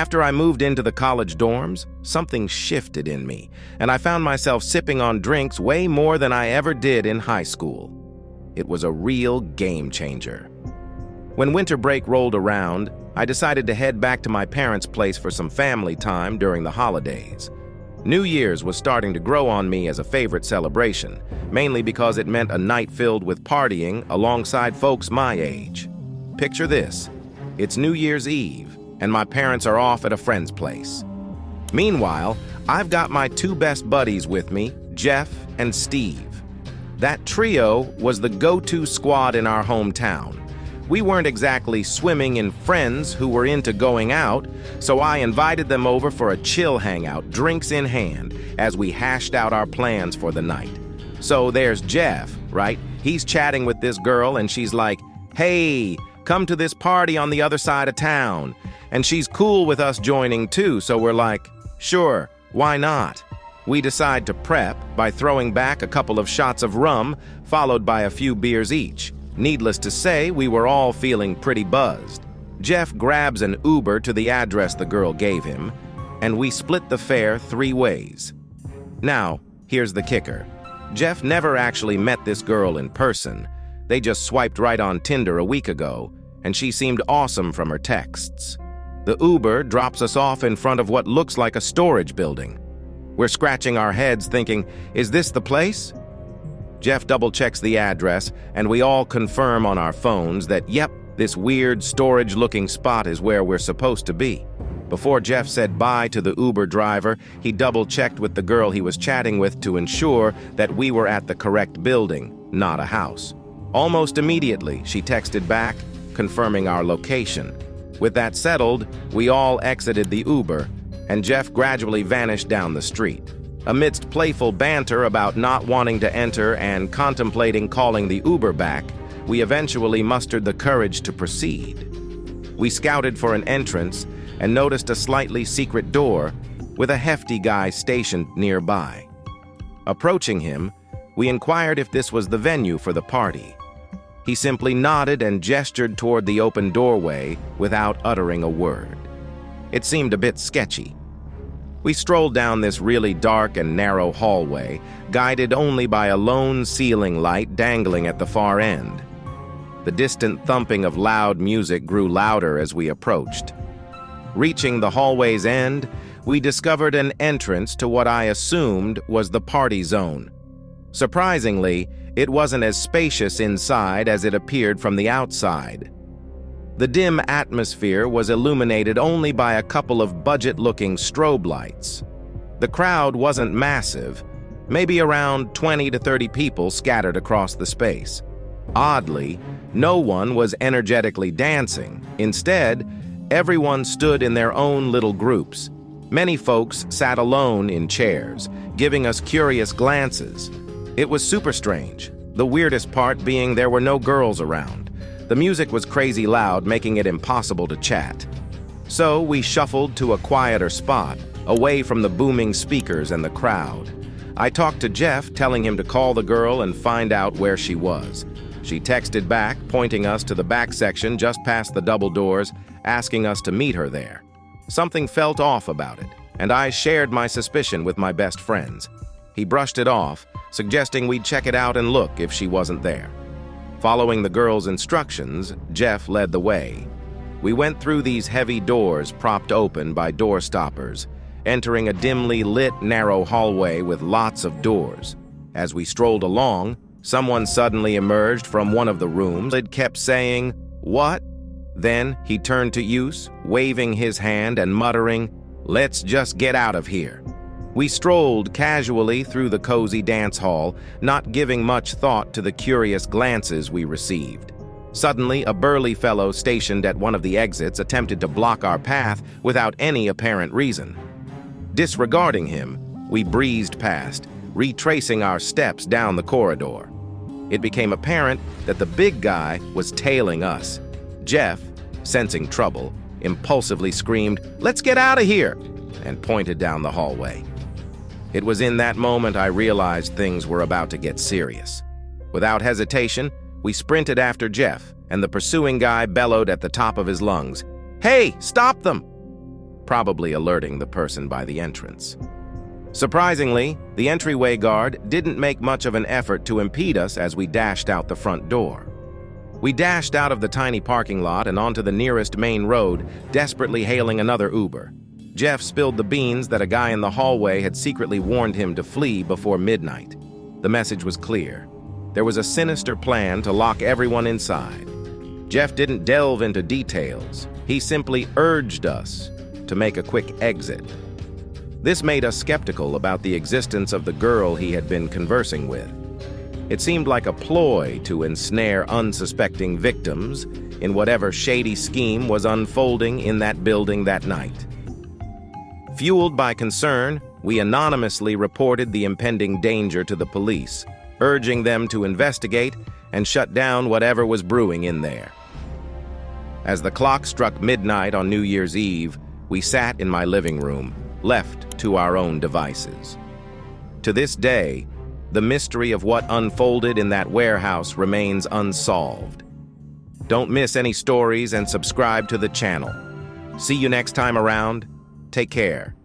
After I moved into the college dorms, something shifted in me, and I found myself sipping on drinks way more than I ever did in high school. It was a real game changer. When winter break rolled around, I decided to head back to my parents' place for some family time during the holidays. New Year's was starting to grow on me as a favorite celebration, mainly because it meant a night filled with partying alongside folks my age. Picture this: it's New Year's Eve, and my parents are off at a friend's place. Meanwhile, I've got my two best buddies with me, Jeff and Steve. That trio was the go-to squad in our hometown. We weren't exactly swimming in friends who were into going out, so I invited them over for a chill hangout, drinks in hand, as we hashed out our plans for the night. So there's Jeff, right? He's chatting with this girl and she's like, "Hey, come to this party on the other side of town." And she's cool with us joining too, so we're like, sure, why not? We decide to prep by throwing back a couple of shots of rum, followed by a few beers each. Needless to say, we were all feeling pretty buzzed. Jeff grabs an Uber to the address the girl gave him, and we split the fare 3 ways. Now, here's the kicker. Jeff never actually met this girl in person. They just swiped right on Tinder a week ago, and she seemed awesome from her texts. The Uber drops us off in front of what looks like a storage building. We're scratching our heads thinking, is this the place? Jeff double-checks the address, and we all confirm on our phones that, yep, this weird storage-looking spot is where we're supposed to be. Before Jeff said bye to the Uber driver, he double-checked with the girl he was chatting with to ensure that we were at the correct building, not a house. Almost immediately, she texted back, confirming our location. With that settled, we all exited the Uber, and Jeff gradually vanished down the street. Amidst playful banter about not wanting to enter and contemplating calling the Uber back, we eventually mustered the courage to proceed. We scouted for an entrance and noticed a slightly secret door with a hefty guy stationed nearby. Approaching him, we inquired if this was the venue for the party. He simply nodded and gestured toward the open doorway without uttering a word. It seemed a bit sketchy. We strolled down this really dark and narrow hallway, guided only by a lone ceiling light dangling at the far end. The distant thumping of loud music grew louder as we approached. Reaching the hallway's end, we discovered an entrance to what I assumed was the party zone. Surprisingly, it wasn't as spacious inside as it appeared from the outside. The dim atmosphere was illuminated only by a couple of budget-looking strobe lights. The crowd wasn't massive, maybe around 20 to 30 people scattered across the space. Oddly, no one was energetically dancing. Instead, everyone stood in their own little groups. Many folks sat alone in chairs, giving us curious glances. It was super strange, the weirdest part being there were no girls around. The music was crazy loud, making it impossible to chat. So we shuffled to a quieter spot, away from the booming speakers and the crowd. I talked to Jeff, telling him to call the girl and find out where she was. She texted back, pointing us to the back section just past the double doors, asking us to meet her there. Something felt off about it, and I shared my suspicion with my best friends. He brushed it off, suggesting we'd check it out and look if she wasn't there. Following the girl's instructions, Jeff led the way. We went through these heavy doors propped open by door stoppers, entering a dimly lit, narrow hallway with lots of doors. As we strolled along, someone suddenly emerged from one of the rooms. It kept saying, "What?" Then he turned to Use, waving his hand and muttering, "Let's just get out of here." We strolled casually through the cozy dance hall, not giving much thought to the curious glances we received. Suddenly, a burly fellow stationed at one of the exits attempted to block our path without any apparent reason. Disregarding him, we breezed past, retracing our steps down the corridor. It became apparent that the big guy was tailing us. Jeff, sensing trouble, impulsively screamed, "Let's get out of here!" and pointed down the hallway. It was in that moment I realized things were about to get serious. Without hesitation, we sprinted after Jeff, and the pursuing guy bellowed at the top of his lungs, "Hey, stop them!" probably alerting the person by the entrance. Surprisingly, the entryway guard didn't make much of an effort to impede us as we dashed out the front door. We dashed out of the tiny parking lot and onto the nearest main road, desperately hailing another Uber. Jeff spilled the beans that a guy in the hallway had secretly warned him to flee before midnight. The message was clear. There was a sinister plan to lock everyone inside. Jeff didn't delve into details. He simply urged us to make a quick exit. This made us skeptical about the existence of the girl he had been conversing with. It seemed like a ploy to ensnare unsuspecting victims in whatever shady scheme was unfolding in that building that night. Fueled by concern, we anonymously reported the impending danger to the police, urging them to investigate and shut down whatever was brewing in there. As the clock struck midnight on New Year's Eve, we sat in my living room, left to our own devices. To this day, the mystery of what unfolded in that warehouse remains unsolved. Don't miss any stories and subscribe to the channel. See you next time around. Take care.